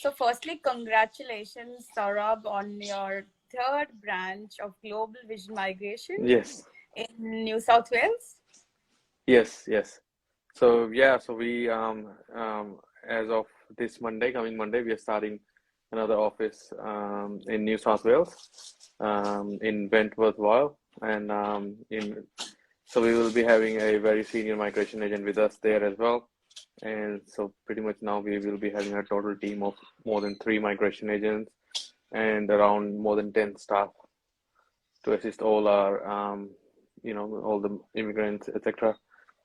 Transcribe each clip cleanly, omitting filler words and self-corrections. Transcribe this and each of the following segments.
So firstly, congratulations, Saurabh, on your third branch of Global Vision Migration Yes, in New South Wales. yes. So yeah, so we as of this Monday, coming Monday, we are starting another office in New South Wales, in Wentworthville, and in so we will be having a very senior migration agent with us there as well. And so pretty much now we will be having a total team of more than 3 migration agents and around more than 10 staff to assist all our all the immigrants, etc.,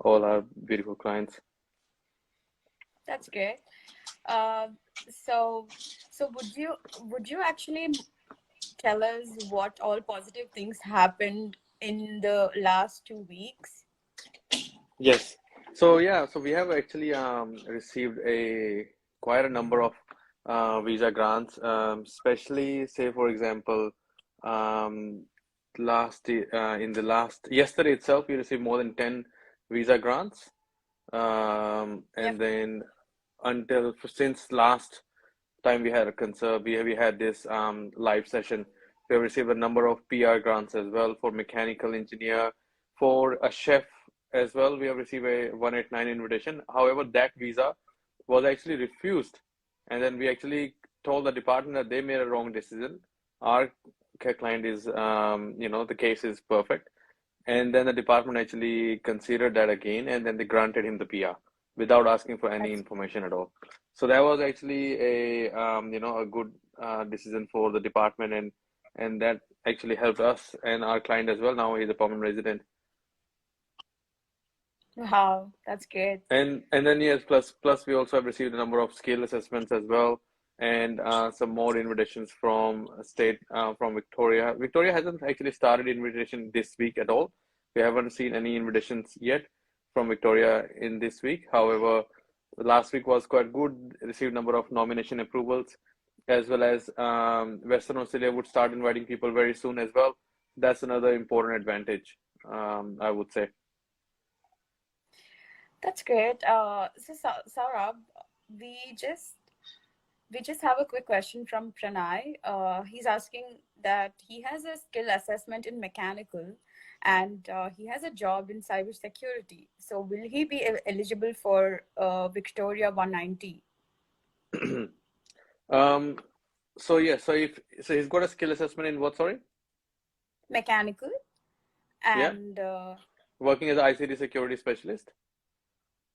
all our beautiful clients. That's great. Uh, so would you actually tell us what all positive things happened in the last 2 weeks? Yes. So yeah, so we have actually received quite a number of visa grants, especially say for example, um, yesterday itself we received more than 10 visa grants, Yep. and then since last time we had a concert, we had this live session. We have received a number of PR grants as well for mechanical engineer, for a chef as well. We have received a 189 invitation. However, that visa was actually refused, and then we actually told the department that they made a wrong decision. Our client is, the case is perfect, and then the department actually considered that again, and then they granted him the PR without asking for any That's information at all. So that was actually a good decision for the department, and that actually helped us and our client as well. Now he's a permanent resident. Wow, that's great. And then yes, plus we also have received a number of skill assessments as well, and some more invitations from from Victoria. Victoria hasn't actually started invitation this week at all. We haven't seen any invitations yet from Victoria in this week. However, last week was quite good. Received number of nomination approvals, as well as Western Australia would start inviting people very soon as well. That's another important advantage, I would say. That's great. Saurabh, we just we just have a quick question from Pranay. He's asking that he has a skill assessment in mechanical, and he has a job in cybersecurity. So will he be eligible for Victoria 190? So yeah, so he's got a skill assessment in what, sorry? Mechanical Yeah, and working as an ICT security specialist,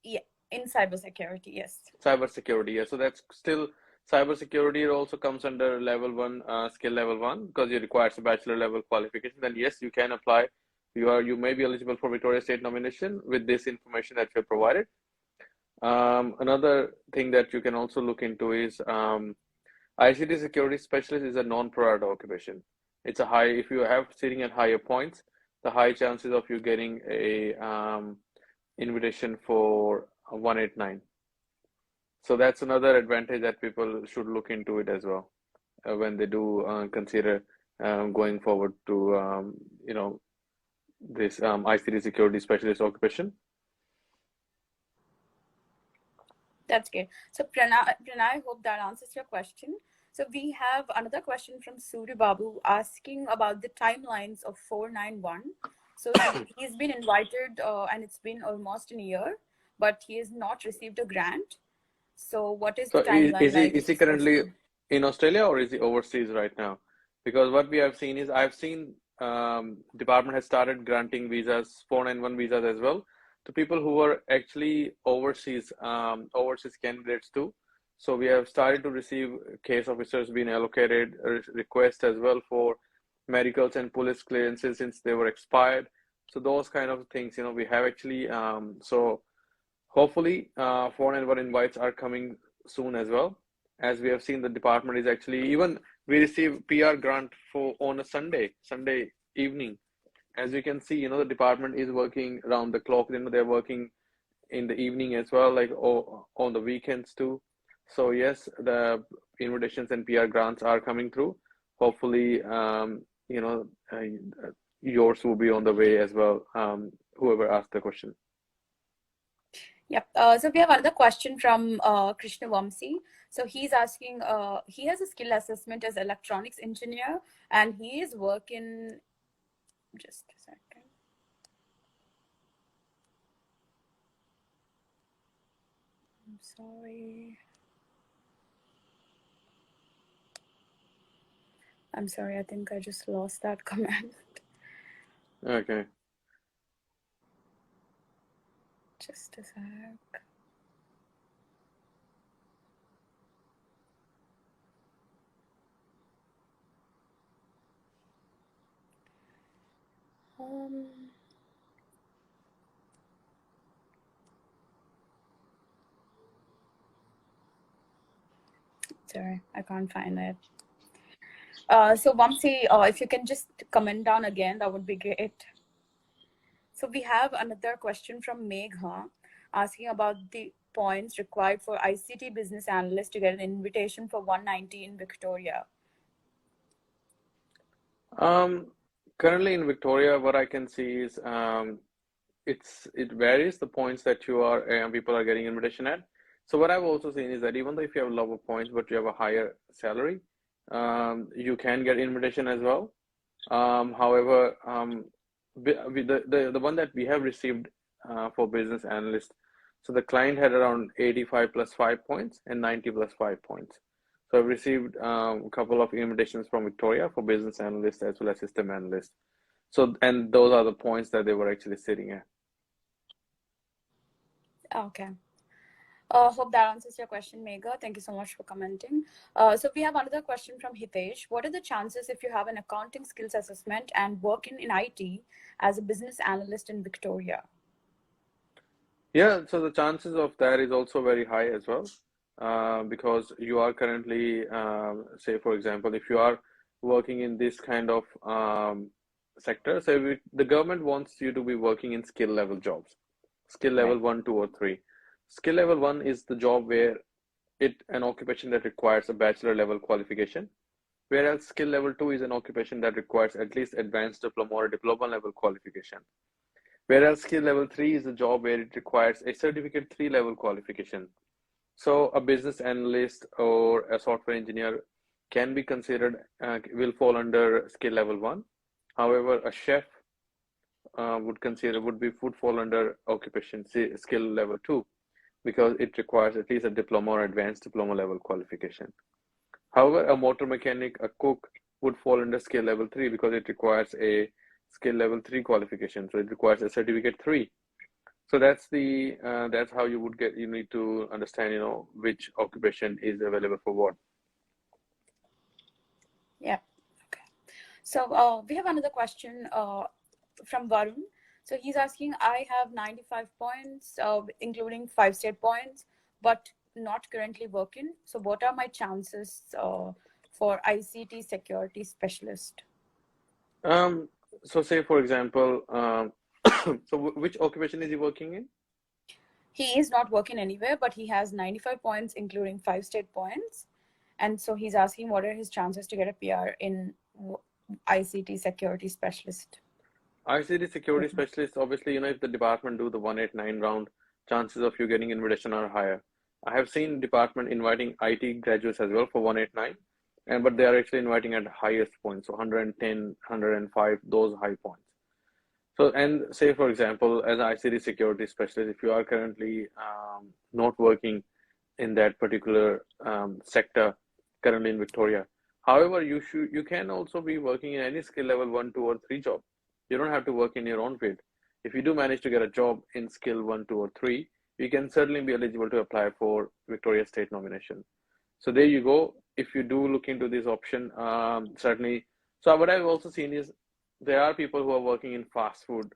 yeah, in cybersecurity, yes. cyber security. Yeah, so that's still cyber security. It also comes under level one, skill level one, because it requires a bachelor level qualification. Then yes, you can apply. You may be eligible for Victoria State nomination with this information that you have provided. Another thing that you can also look into is ICT security specialist is a non-pro-rata occupation. It's a high, if you have sitting at higher points, the high chances of you getting a invitation for 189. So that's another advantage that people should look into it as well when they do consider going forward to this ICT security specialist occupation. That's great. So Pranay, hope that answers your question. So we have another question from Suri Babu asking about the timelines of 491. So he's been invited and it's been almost a year, but he has not received a grant. So what is So the timeline like? is he currently in Australia or is he overseas right now? Because what we have seen is I've seen department has started granting visas, 491 visas as well, to people who are actually overseas candidates too. So we have started to receive case officers being allocated requests as well for medicals and police clearances since they were expired. So those kind of things, we have actually so hopefully 491 invites are coming soon as well. As we have seen, the department is actually, even we receive PR grant for on a Sunday evening. As you can see, the department is working around the clock. They're working in the evening as well, like on the weekends too. So yes, the invitations and PR grants are coming through. Hopefully, yours will be on the way as well. Whoever asked the question. Yep. So we have another question from Krishna Vamsi. So he's asking, he has a skill assessment as electronics engineer, and he is working. Just a second. I'm sorry. I'm sorry. I think I just lost that comment. Okay. Just a sec. Um, Sorry, I can't find it. So Vamsi, if you can just comment down again, that would be great. So we have another question from Megha asking about the points required for ICT business analyst to get an invitation for 190 in Victoria. Currently in Victoria, what I can see is it varies the points that you are people are getting invitation at. So what I've also seen is that even though if you have lower points but you have a higher salary, you can get invitation as well. However, the one that we have received for business analyst, so the client had around 85 plus 5 points and 90 plus 5 points. So I've received a couple of invitations from Victoria for business analyst as well as system analyst. So, and those are the points that they were actually sitting at. Okay. Hope that answers your question, Megha. Thank you so much for commenting. So we have another question from Hitesh. What are the chances if you have an accounting skills assessment and work in IT as a business analyst in Victoria? Yeah, so the chances of that is also very high as well, because you are currently, say, for example, if you are working in this kind of sector, so the government wants you to be working in skill level jobs, skill level Right. 1, 2, or 3. Skill level 1 is the job where an occupation that requires a bachelor level qualification, whereas skill level 2 is an occupation that requires at least advanced diploma or diploma level qualification. Whereas skill level 3 is a job where it requires a certificate 3 level qualification. So a business analyst or a software engineer can be considered, will fall under skill level 1. However, a chef would fall under occupation skill level 2 because it requires at least a diploma or advanced diploma level qualification. However, a motor mechanic, a cook would fall under skill level 3 because it requires a skill level 3 qualification. So it requires a certificate 3. So that's how you need to understand, which occupation is available for what. Yeah. Okay. So we have another question from Varun. So he's asking, I have 95 points, including 5 state points, but not currently working. So what are my chances for ICT security specialist? So say for example, so which occupation is he working in? He is not working anywhere, but he has 95 points, including 5 state points. And so he's asking, what are his chances to get a PR in ICT security specialist? ICT security specialist, obviously, if the department do the 189 round, chances of you getting invitation are higher. I have seen department inviting IT graduates as well for 189, but they are actually inviting at the highest points, so 110, 105, those high points. So, and say for example, as an ICT security specialist, if you are currently not working in that particular sector currently in Victoria, however, you can also be working in any skill level 1, 2, or 3 job. You don't have to work in your own field. If you do manage to get a job in skill 1, 2, or 3, you can certainly be eligible to apply for Victoria State nomination. So there you go. If you do look into this option, certainly. So what I've also seen is there are people who are working in fast food.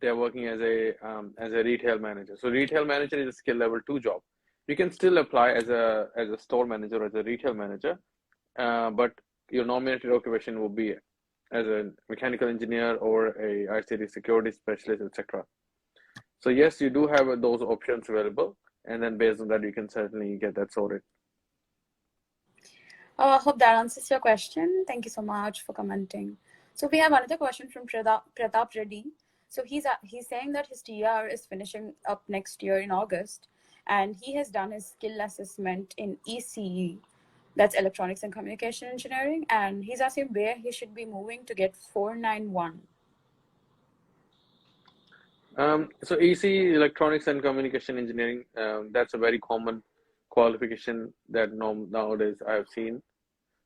They're working as a retail manager. So retail manager is a skill level 2 job. You can still apply as a store manager or as a retail manager, but your nominated occupation will be as a mechanical engineer or a ICT security specialist, etc. So yes, you do have those options available, and then based on that, you can certainly get that sorted. Hope that answers your question. Thank you so much for commenting. So we have another question from Pratap Reddy. So he's saying that his TR is finishing up next year in August, and he has done his skill assessment in ECE, that's Electronics and Communication Engineering, and he's asking where he should be moving to get 491. So EC, Electronics and Communication Engineering, that's a very common qualification that nowadays I've seen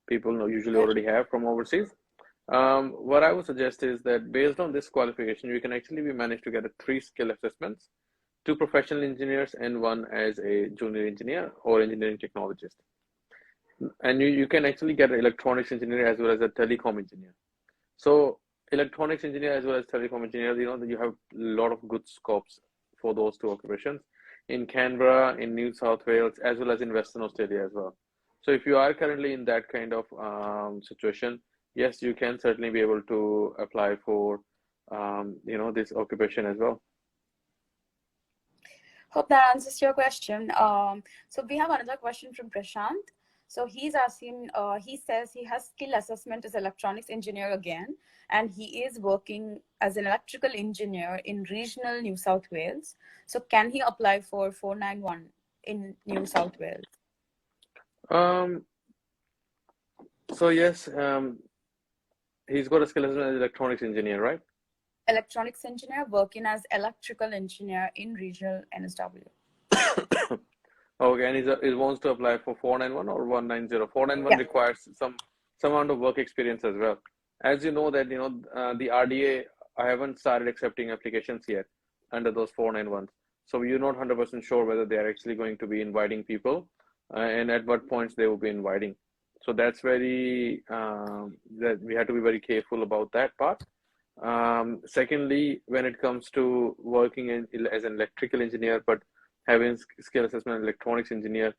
people usually Okay. already have from overseas. What I would suggest is that based on this qualification, you can actually be managed to get a 3 skill assessments, 2 professional engineers and 1 as a junior engineer or engineering technologist. And you can actually get an electronics engineer as well as a telecom engineer. So electronics engineer as well as telecom engineer, you have a lot of good scopes for those 2 occupations in Canberra, in New South Wales, as well as in Western Australia as well. So if you are currently in that kind of situation, yes, you can certainly be able to apply for this occupation as well. Hope that answers your question. So we have another question from Prashant. So he's asking, he says he has skill assessment as electronics engineer again, and he is working as an electrical engineer in regional New South Wales. So can he apply for 491 in New South Wales? Um, so yes, he's got a skill as an electronics engineer, right? Electronics engineer working as electrical engineer in regional NSW. Okay, and he wants to apply for 491 or 190. 491 Yeah. requires some amount of work experience as well. As you know that the RDA, I haven't started accepting applications yet under those 491s. So you're not 100% sure whether they are actually going to be inviting people and at what points they will be inviting. So that's very that we have to be very careful about that part. Secondly, when it comes to working as an electrical engineer, but having skill assessment electronics engineer,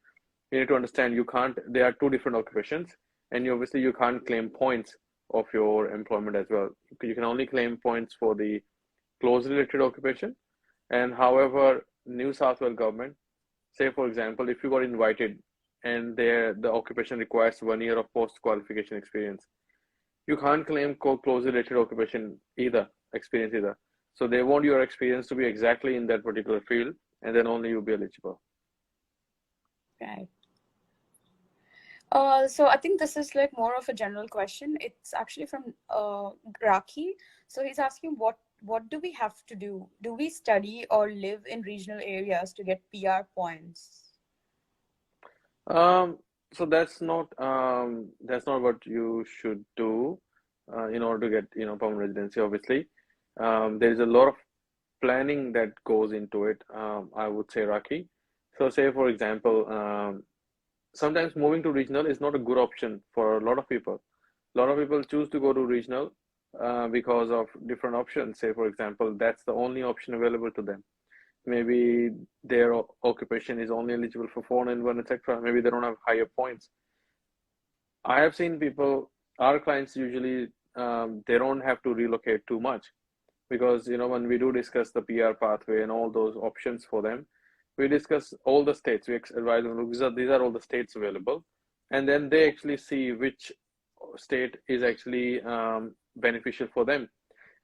you need to understand there are 2 different occupations, and obviously you can't claim points of your employment as well. You can only claim points for the closely related occupation. And however, New South Wales government, say for example, if you got invited and the occupation requires 1 year of post qualification experience, you can't claim closely related occupation experience either. So they want your experience to be exactly in that particular field, and then only you'll be eligible. Right. So I think this is like more of a general question. It's actually from Raki. So he's asking what do we have to do? Do we study or live in regional areas to get PR points? So that's not what you should do in order to get permanent residency. Obviously, there is a lot of planning that goes into it. I would say, Raki. So say for example, sometimes moving to regional is not a good option for a lot of people. A lot of people choose to go to regional because of different options. Say for example, that's the only option available to them. Maybe their occupation is only eligible for 491, etc. Maybe they don't have higher points. I have seen people, our clients usually, they don't have to relocate too much because, when we do discuss the PR pathway and all those options for them, we discuss all the states. We advise them, look, these are all the states available. And then they actually see which state is actually beneficial for them.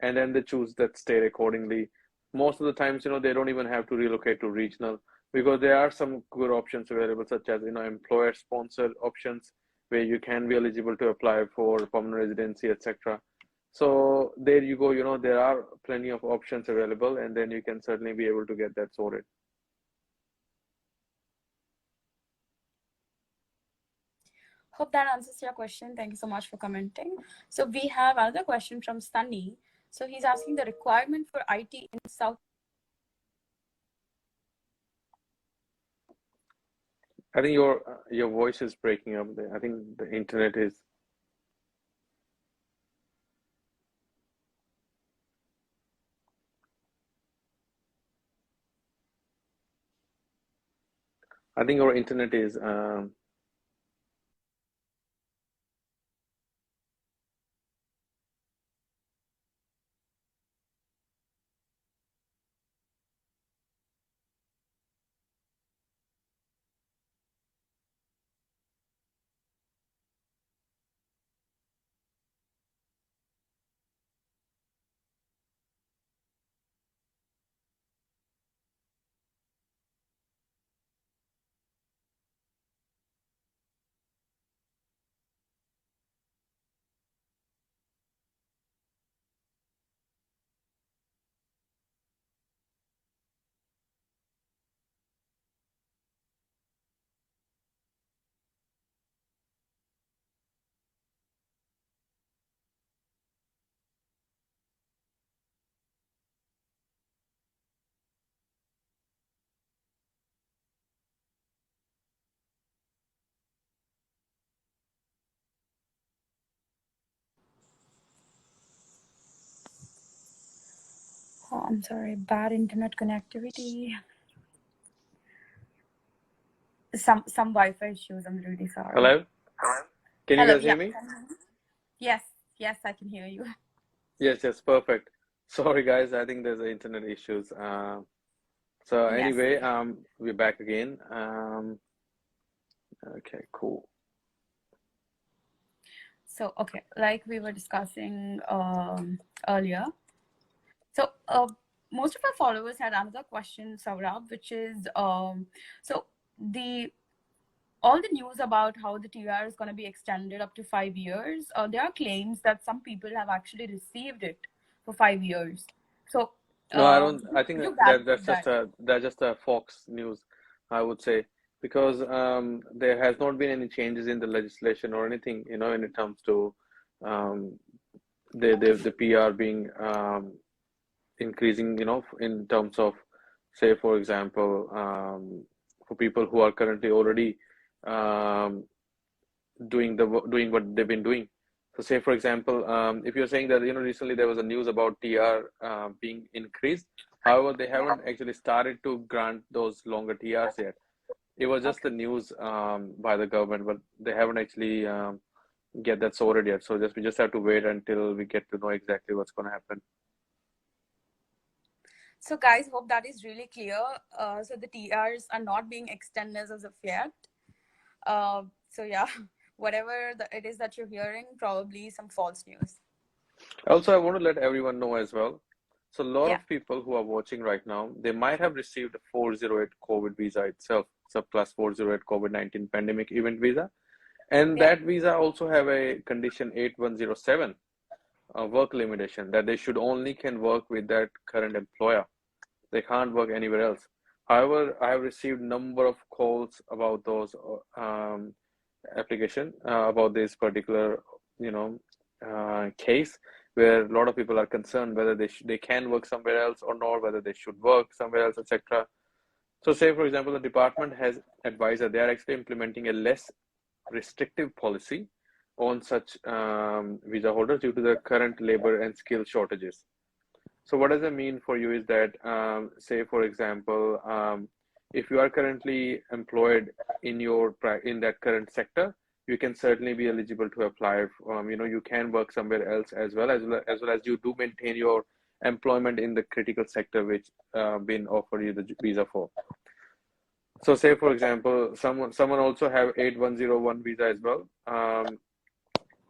And then they choose that state accordingly. Most of the times, they don't even have to relocate to regional because there are some good options available, such as, employer sponsored options where you can be eligible to apply for permanent residency, etc. So there you go, there are plenty of options available, and then you can certainly be able to get that sorted. Hope that answers your question. Thank you so much for commenting. So we have another question from Sunny. So he's asking the requirement for IT in South. I think your voice is breaking up there. I think the internet is. I think your internet is. I'm sorry, bad internet connectivity. Some Wi-Fi issues. I'm really sorry. Hello? Can you Hello. guys hear Yeah. me? Yes. Yes, I can hear you. Yes, perfect. Sorry guys, I think there's internet issues. So Yes. anyway, we're back again. Okay, cool. So, okay, like we were discussing earlier. So, most of our followers had another question, Saurabh, which is, so all the news about how the TR is going to be extended up to 5 years, there are claims that some people have actually received it for 5 years. So, No, I don't. I would think you that's just a Fox News, I would say, because there has not been any changes in the legislation or anything, when it comes to um, the PR being increasing, in terms of, say, for example, for people who are currently already um, doing what they've been doing. So, say for example, if you're saying that recently there was a news about TR being increased, however, they haven't actually started to grant those longer TRs yet. It was just the news by the government, but they haven't actually get that sorted yet. So we just have to wait until we get to know exactly what's going to happen. So, guys, hope that is really clear. So the TRs are not being extended as of yet. So yeah, whatever it is that you're hearing, probably some false news. Also, I want to let everyone know as well. So a lot Yeah. of people who are watching right now, they might have received a 408 COVID visa itself, so plus 408 COVID-19 pandemic event visa. And Yeah. that visa also have a condition 8107, work limitation, that they should only can work with that current employer. They can't work anywhere else. However, I have received number of calls about those application, about this particular, case, where a lot of people are concerned whether they can work somewhere else or not, whether they should work somewhere else, etc. So, say for example, the department has advised that they are actually implementing a less restrictive policy on such visa holders due to the current labor and skill shortages. So what does that mean for you is that, say for example, if you are currently employed in that current sector, you can certainly be eligible to apply. You can work somewhere else as you do maintain your employment in the critical sector which been offered you the visa for. So say for example, someone also have 8101 visa as well,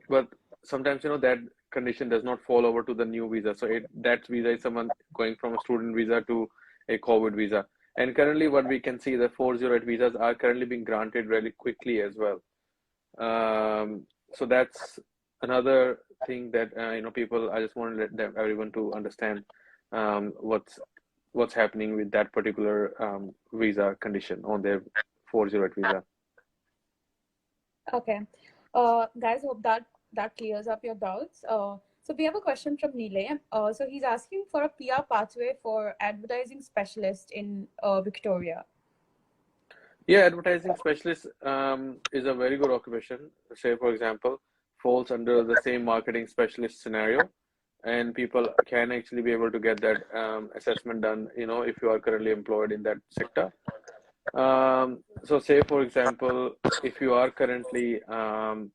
but sometimes that condition does not fall over to the new visa. So that visa is someone going from a student visa to a COVID visa. And currently, what we can see, the 408 visas are currently being granted really quickly as well. So that's another thing that people. I just want to let everyone to understand what's happening with that particular visa condition on their 408 visa. Okay. Guys, hope that clears up your doubts. So we have a question from Nile. So he's asking for a PR pathway for advertising specialist in Victoria. Yeah, advertising specialist is a very good occupation. Say, for example, falls under the same marketing specialist scenario, and people can actually be able to get that assessment done, if you are currently employed in that sector. So say, for example, if you are currently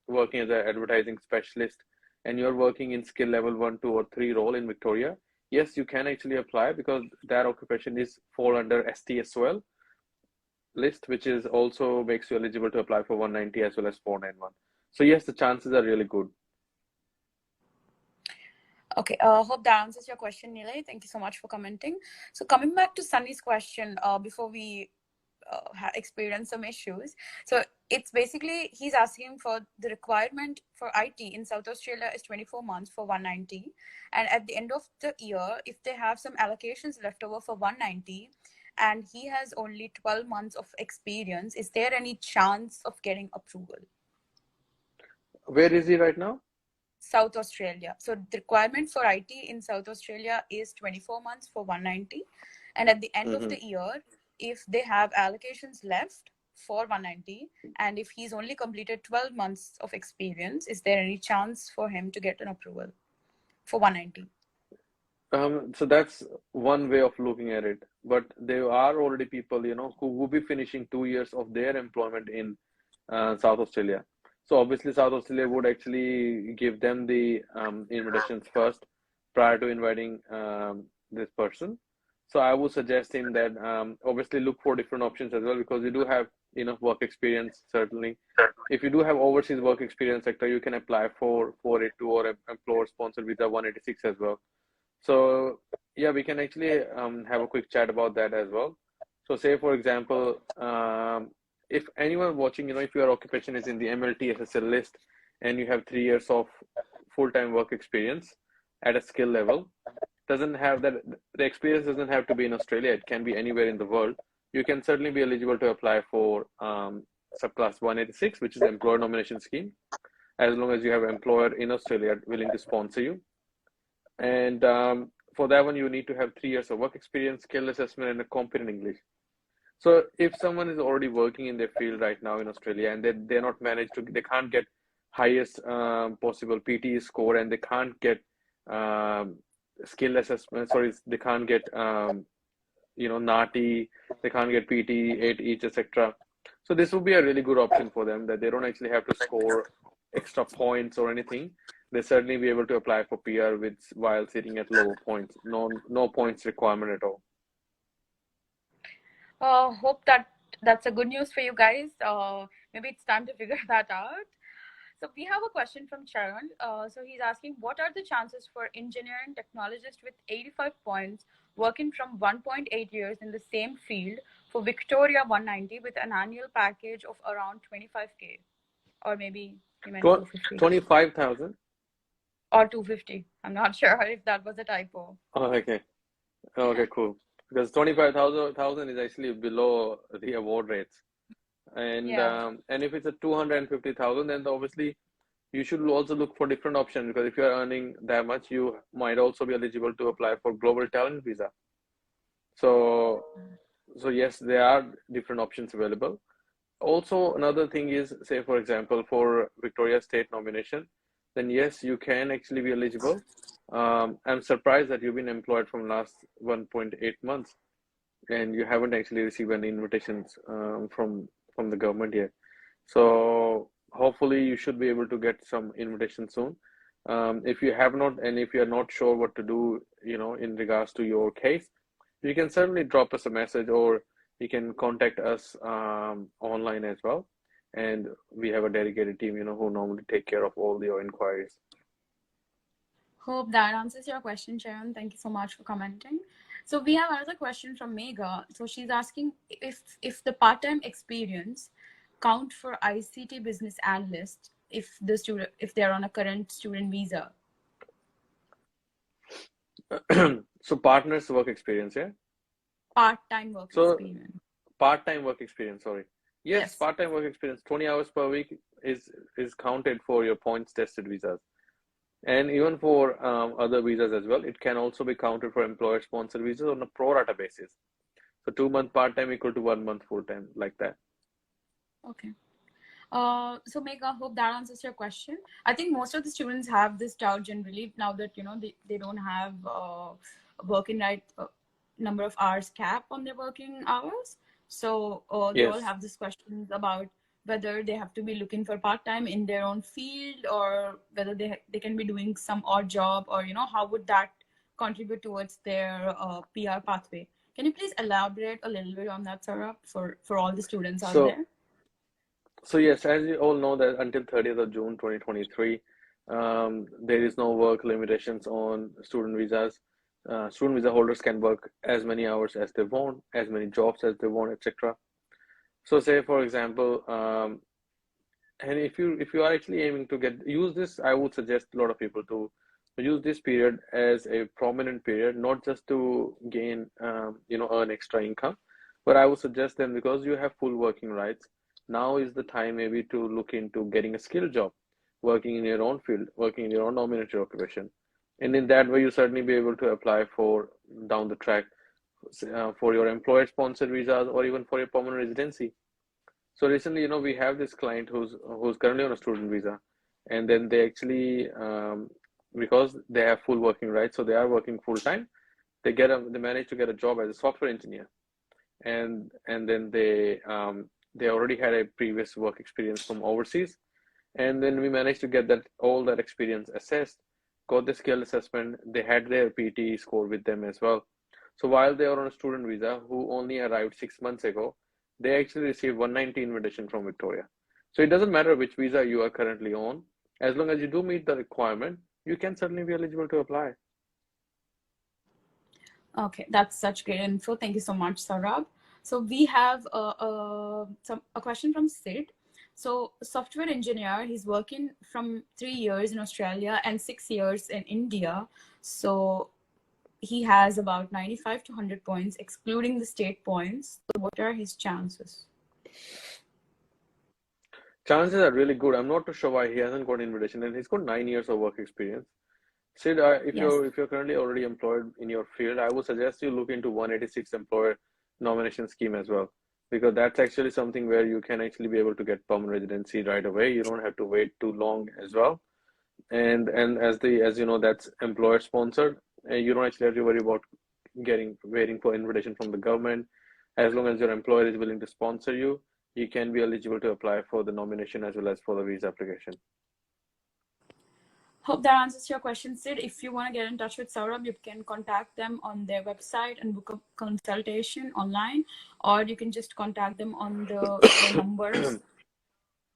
working as an advertising specialist and you're working in skill level 1, 2, or 3 role in Victoria, yes, you can actually apply because that occupation is fall under STSOL list, which is also makes you eligible to apply for 190 as well as 491. So yes, the chances are really good. Okay, hope that answers your question, Nile. Thank you so much for commenting. So coming back to Sunny's question, before we experience some issues. So it's basically, he's asking for the requirement for IT in South Australia is 24 months for 190. And at the end of the year, if they have some allocations left over for 190, and he has only 12 months of experience, is there any chance of getting approval? Where is he right now? South Australia. So the requirement for IT in South Australia is 24 months for 190. And at the end of the year, if they have allocations left for 190, and if he's only completed 12 months of experience, is there any chance for him to get an approval for 190? So that's one way of looking at it. But there are already people, who will be finishing 2 years of their employment in South Australia. So obviously, South Australia would actually give them the invitations first prior to inviting this person. So I would suggest him that obviously look for different options as well, because you do have enough work experience, certainly. If you do have overseas work experience sector, you can apply for 482 or employer sponsored visa 186 as well. So yeah, we can actually have a quick chat about that as well. So say for example, if anyone watching, if your occupation is in the MLT SSL list and you have 3 years of full-time work experience at a skill level, doesn't have that, the experience doesn't have to be in Australia, it can be anywhere in the world. You can certainly be eligible to apply for subclass 186, which is employer nomination scheme, as long as you have an employer in Australia willing to sponsor you. And for that one, you need to have 3 years of work experience, skill assessment, and a competent English. So if someone is already working in their field right now in Australia and they're not managed to, they can't get highest possible PTE score, and they can't get skill assessment, sorry, they can't get NATI, they can't get PT, 8 each, etc. So this would be a really good option for them, that they don't actually have to score extra points or anything. They certainly be able to apply for PR while sitting at lower points. No points requirement at all. Hope that's a good news for you guys. Maybe it's time to figure that out. So we have a question from Sharon. So he's asking, what are the chances for engineering technologist with 85 points working from 1.8 years in the same field for Victoria 190 with an annual package of around 25K? Or maybe he meant 250. 25,000? Or 250. I'm not sure if that was a typo. Oh, okay. Okay, cool. Because 25,000 is actually below the award rates. And and if it's a 250,000, then obviously you should also look for different options, because if you are earning that much, you might also be eligible to apply for global talent visa. So yes, there are different options available. Also, another thing is, say for example, for Victoria State nomination, then yes, you can actually be eligible. I'm surprised that you've been employed from last 1.8 months and you haven't actually received any invitations from the government yet. So hopefully you should be able to get some invitation soon. If you have not, and if you're not sure what to do, in regards to your case, you can certainly drop us a message, or you can contact us online as well. And we have a dedicated team, who normally take care of all your inquiries. Hope that answers your question, Sharon. Thank you so much for commenting. So we have another question from Megha. So she's asking if the part-time experience count for ICT business analyst if they're on a current student visa. So partners work experience, yeah? Part-time work experience. Part-time work experience, sorry. Yes. Part-time work experience, 20 hours per week is counted for your points tested visas. And even for other visas as well, it can also be counted for employer sponsored visas on a pro rata basis. So 2 month part-time equal to 1 month full-time, like that. Okay. So Megha, hope that answers your question. I think most of the students have this doubt generally now that they don't have working right number of hours cap on their working hours. So they all have this questions about whether they have to be looking for part-time in their own field, or whether they can be doing some odd job, or how would that contribute towards their PR pathway. Can you please elaborate a little bit on that, Saurabh, for all the students out there? So yes, as you all know, that until 30th of June 2023, there is no work limitations on student visas. Student visa holders can work as many hours as they want, as many jobs as they want, etc. So say for example, and if you are actually aiming to use this, I would suggest a lot of people to use this period as a prominent period, not just to gain, earn extra income, but I would suggest them, because you have full working rights, now is the time maybe to look into getting a skill job, working in your own field, working in your own nominated occupation. And in that way, you certainly be able to apply for down the track for your employer sponsored visas, or even for your permanent residency. So recently, we have this client who's currently on a student visa, and then they actually because they have full working rights, so they are working full time. They manage to get a job as a software engineer, and then they already had a previous work experience from overseas, and then we managed to get all that experience assessed, got the skill assessment. They had their PT score with them as well. So while they are on a student visa, who only arrived 6 months ago, they actually received 190 invitation from Victoria. So it doesn't matter which visa you are currently on, as long as you do meet the requirement, you can certainly be eligible to apply. Okay, that's such great info. Thank you so much, Saurabh. So we have a question from Sid. So software engineer, he's working from 3 years in Australia and 6 years in India. So he has about 95 to 100 points, excluding the state points. So what are his chances? Chances are really good. I'm not too sure why he hasn't got an invitation, and he's got 9 years of work experience. Sid, if Yes. you're currently already employed in your field, I would suggest you look into 186 employer nomination scheme as well, because that's actually something where you can actually be able to get permanent residency right away. You don't have to wait too long as well. And as you know, that's employer sponsored, and you don't actually have to worry about waiting for invitation from the government. As long as your employer is willing to sponsor you, you can be eligible to apply for the nomination as well as for the visa application. Hope that answers your question, Sid. If you want to get in touch with Saurabh, you can contact them on their website and book a consultation online, or you can just contact them on the numbers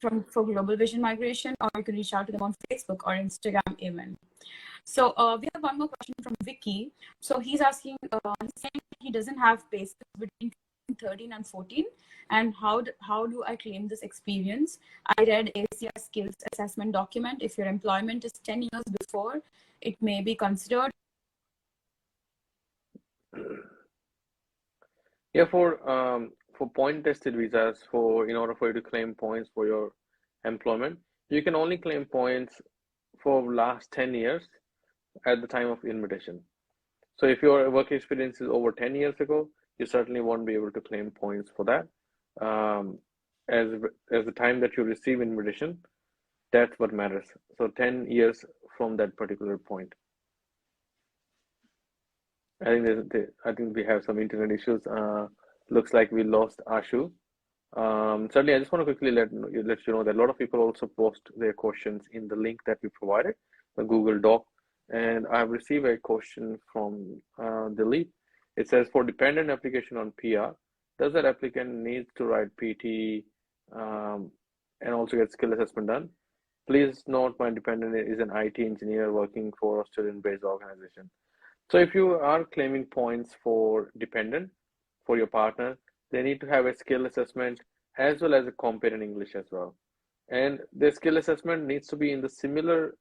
for Global Vision Migration, or you can reach out to them on Facebook or Instagram even. So we have one more question from Vicky. So he's asking, saying he doesn't have basics between 13 and 14, and how do I claim this experience? I read ACR skills assessment document. If your employment is 10 years before, it may be considered. Yeah, for point tested visas, in order for you to claim points for your employment, you can only claim points for last 10 years at the time of invitation. So if your work experience is over 10 years ago, you certainly won't be able to claim points for that. As the time that you receive invitation, that's what matters. So 10 years from that particular point. I think we have some internet issues. Looks like we lost Ashu. Certainly, I just want to quickly let you know that a lot of people also post their questions in the link that we provided, the Google Doc. And I've received a question from Dilip. It says, for dependent application on PR, does that applicant need to write PT and also get skill assessment done? Please note, my dependent is an IT engineer working for Australian-based organization. So if you are claiming points for dependent, for your partner, they need to have a skill assessment as well as a competent English as well. And the skill assessment needs to be in the similar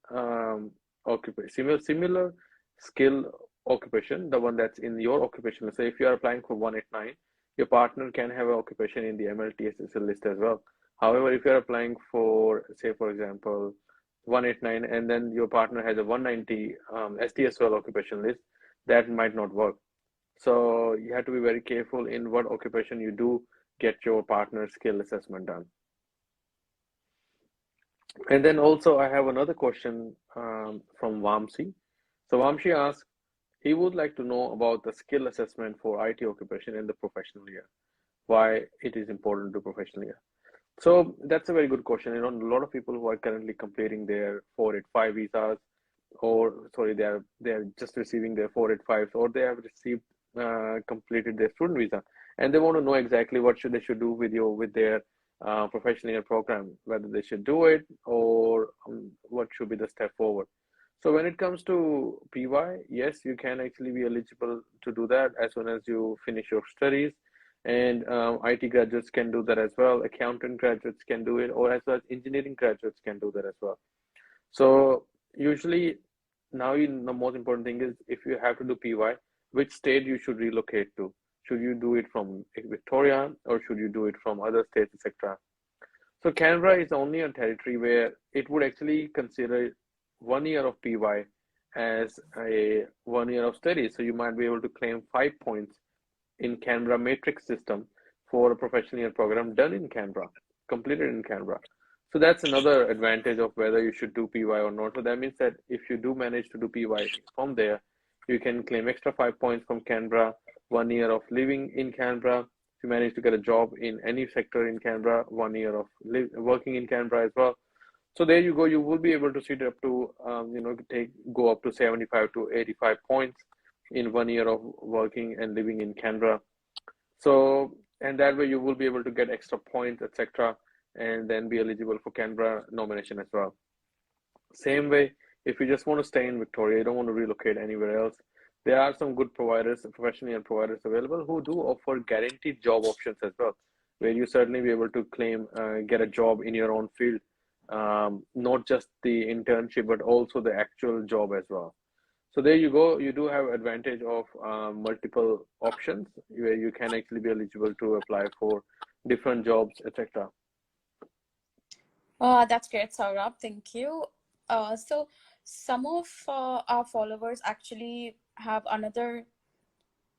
similar skill occupation, the one that's in your occupation. So if you are applying for 189, your partner can have an occupation in the MLTSSL list as well. However, if you're applying for, say, for example, 189, and then your partner has a 190 STSL occupation list, that might not work. So you have to be very careful in what occupation you do get your partner's skill assessment done. And then also I have another question from Vamsi. So Vamsi asks, he would like to know about the skill assessment for IT occupation in the professional year, why it is important to professional year. So that's a very good question. You know, a lot of people who are currently completing their 485 visas, or sorry, they're just receiving their 485s, or they have received completed their student visa, and they want to know exactly what they should do with their professional year program, whether they should do it or what should be the step forward. So when it comes to PY, yes, you can actually be eligible to do that as soon as you finish your studies. And IT graduates can do that as well. Accountant graduates can do it, or as well as engineering graduates can do that as well. So usually now the most important thing is, if you have to do PY, which state you should relocate to. Should you do it from Victoria, or should you do it from other states, etc.? So Canberra is only a territory where it would actually consider 1 year of PY as a 1 year of study. So you might be able to claim 5 points in Canberra matrix system for a professional year program done in Canberra, completed in Canberra. So that's another advantage of whether you should do PY or not. So that means that if you do manage to do PY from there, you can claim extra 5 points from Canberra, 1 year of living in Canberra. If you manage to get a job in any sector in Canberra, 1 year of working in Canberra as well. So there you go. You will be able to sit up to, go up to 75 to 85 points in 1 year of working and living in Canberra. So, and that way you will be able to get extra points, etc., and then be eligible for Canberra nomination as well. Same way, if you just want to stay in Victoria, you don't want to relocate anywhere else, there are some good providers, professional providers available who do offer guaranteed job options as well, where you certainly be able to claim, get a job in your own field, not just the internship, but also the actual job as well. So there you go. You do have advantage of multiple options where you can actually be eligible to apply for different jobs, etc. That's great, Saurabh. Thank you. So some of our followers actually have another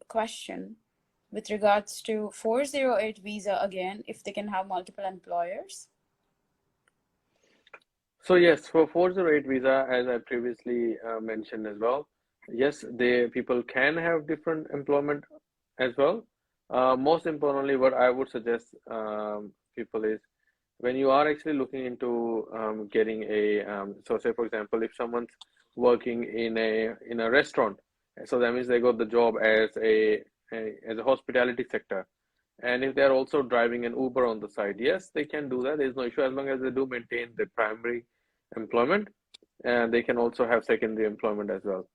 question with regards to 408 visa again, if they can have multiple employers. So yes, for 408 visa, as I previously mentioned as well, yes, people can have different employment as well. Most importantly, what I would suggest people is when you are actually looking into getting so say for example, if someone's working in a restaurant, so that means they got the job as a hospitality sector, and if they're also driving an Uber on the side, yes, they can do that. There's no issue as long as they do maintain the primary employment, and they can also have secondary employment as well.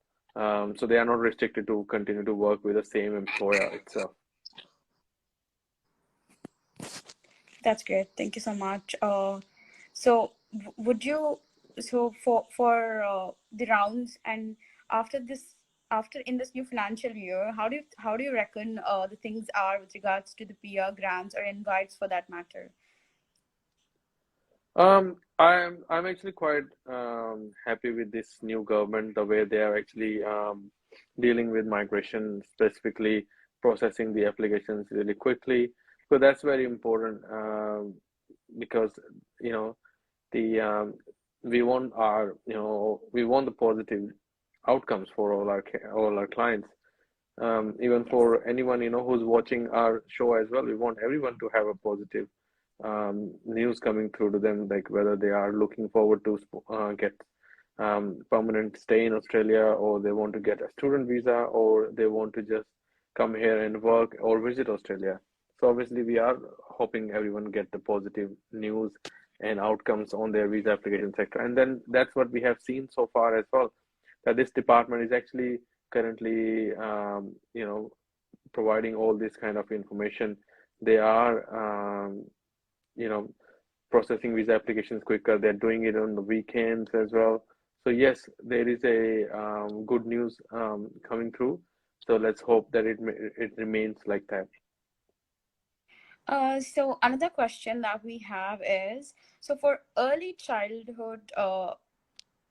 So they are not restricted to continue to work with the same employer itself. That's great. Thank you so much. So would you, so for the rounds and after in this new financial year, how do you reckon the things are with regards to the PR grants or invites for that matter? I'm actually quite happy with this new government, the way they are actually dealing with migration, specifically processing the applications really quickly. So that's very important because you know the we want the positive outcomes for all our clients. Even for anyone who's watching our show as well, we want everyone to have a positive news coming through to them, like whether they are looking forward to get permanent stay in Australia, or they want to get a student visa, or they want to just come here and work or visit Australia. So obviously we are hoping everyone get the positive news and outcomes on their visa application sector. And then that's what we have seen so far as well, that this department is actually currently providing all this kind of information. They are processing visa applications quicker. They're doing it on the weekends as well. So yes, there is a good news coming through. So let's hope that it remains like that. So another question that we have is, so for early childhood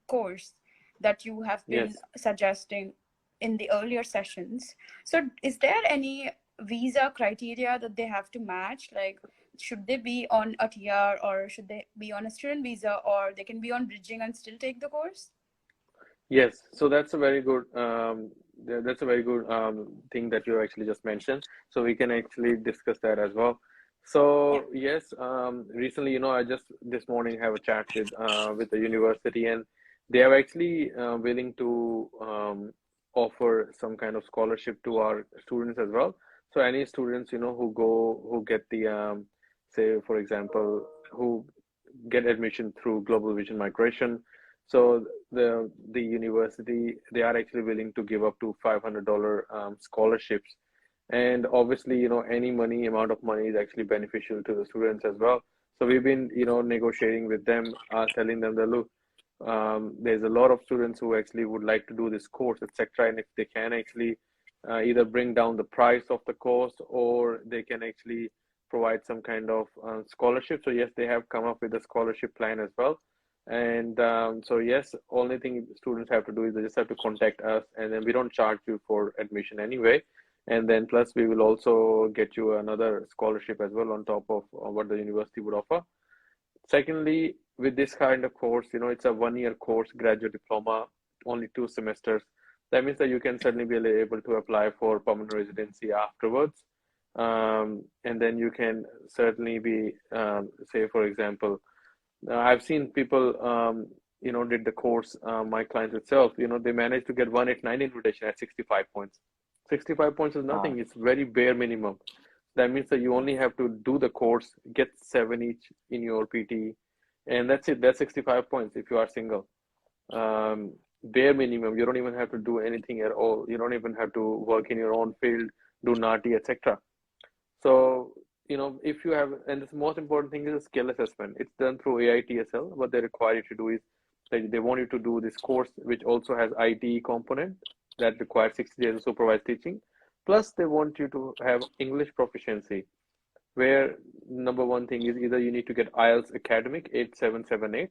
course that you have been suggesting in the earlier sessions, so is there any visa criteria that they have to match? Like, should they be on a TR, or should they be on a student visa, or they can be on bridging and still take the course? Yes, so that's a very good thing that you actually just mentioned. So we can actually discuss that as well. So yes, recently, I just this morning have a chat with the university, and they are actually willing to offer some kind of scholarship to our students as well. So any students, who get the say for example, who get admission through Global Vision Migration. So the university, they are actually willing to give up to $500 scholarships, and obviously any amount of money is actually beneficial to the students as well. So we've been negotiating with them, telling them that look, there's a lot of students who actually would like to do this course, etc. And if they can actually either bring down the price of the course, or they can actually provide some kind of scholarship. So yes, they have come up with a scholarship plan as well. And so yes, only thing students have to do is they just have to contact us, and then we don't charge you for admission anyway. And then plus we will also get you another scholarship as well on top of what the university would offer. Secondly, with this kind of course, it's a 1 year course, graduate diploma, only 2 semesters. That means that you can certainly be able to apply for permanent residency afterwards. And then you can certainly be, say, for example, I've seen people, did the course, my clients itself, they managed to get 189 invitation at 65 points. 65 points is Wow. nothing, it's very bare minimum. That means that you only have to do the course, get 7 each in your PT, and that's it. That's 65 points if you are single. Bare minimum. You don't even have to do anything at all. You don't even have to work in your own field, do NATI, etc. So, if you have, and the most important thing is a skill assessment. It's done through AITSL. What they require you to do is they want you to do this course, which also has ITE component that requires 60 days of supervised teaching. Plus, they want you to have English proficiency, where number one thing is either you need to get IELTS academic 8778,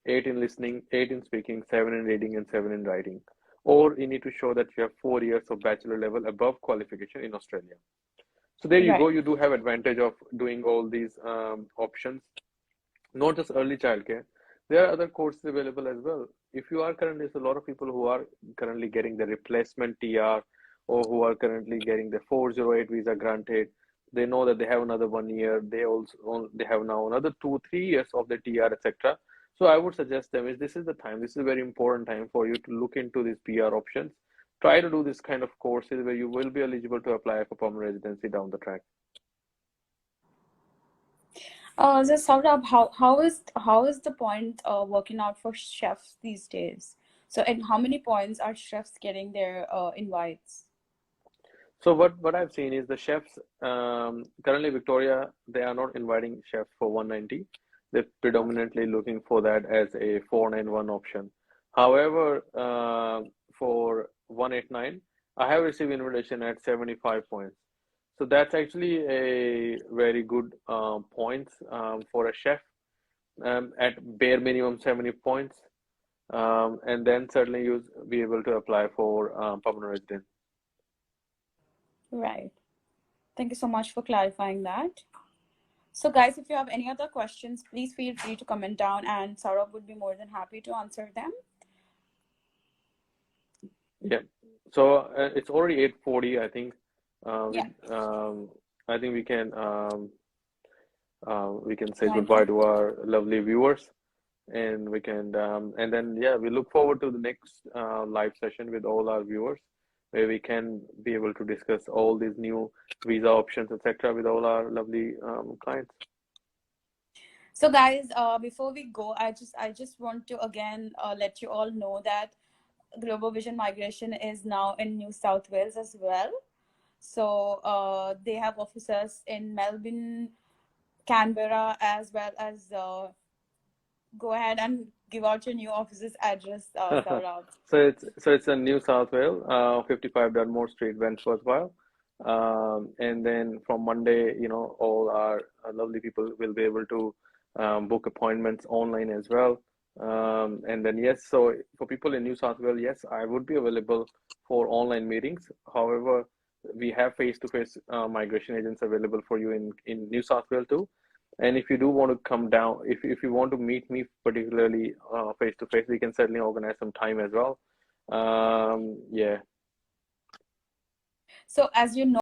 8 in listening, 8 in speaking, 7 in reading, and 7 in writing. Or you need to show that you have 4 years of bachelor level above qualification in Australia. So there you go. Right. You do have advantage of doing all these options, not just early childcare. There are other courses available as well. If you are currently, there's a lot of people who are currently getting the replacement TR or who are currently getting the 408 visa granted. They know that they have another 1 year. They have now another 2-3 years of the TR, etc. So I would suggest them is this is the time. This is a very important time for you to look into these PR options. Try to do this kind of courses where you will be eligible to apply for permanent residency down the track. So Saurabh, how is the point working out for chefs these days? So, and how many points are chefs getting their invites? So what I've seen is the chefs currently Victoria, they are not inviting chefs for 190. They're Okay. predominantly looking for that as a 491 option. However, for 189, I have received invitation at 75 points. So that's actually a very good points for a chef at bare minimum 70 points. And then certainly you'll be able to apply for permanent residence. Right. Thank you so much for clarifying that. So, guys, if you have any other questions, please feel free to comment down, and Saurabh would be more than happy to answer them. Yeah. So it's already 8:40, I think. Yeah. I think we can say Thank goodbye you. to our lovely viewers, and and then yeah, we look forward to the next live session with all our viewers, where we can be able to discuss all these new visa options, etc., with all our lovely clients. So, guys, before we go, I just want to again let you all know that Global Vision Migration is now in New South Wales as well. So they have offices in Melbourne, Canberra, as well as go ahead and give out your new office's address, Saurabh. So it's in New South Wales, 55 Dunmore Street, Wentworthville. And then from Monday, all our lovely people will be able to book appointments online as well. And then yes, so for people in New South Wales, yes, I would be available for online meetings. However, we have face-to-face migration agents available for you in New South Wales too. And if you do want to come down, if you want to meet me particularly face to face, we can certainly organize some time as well. Yeah. So, as you know,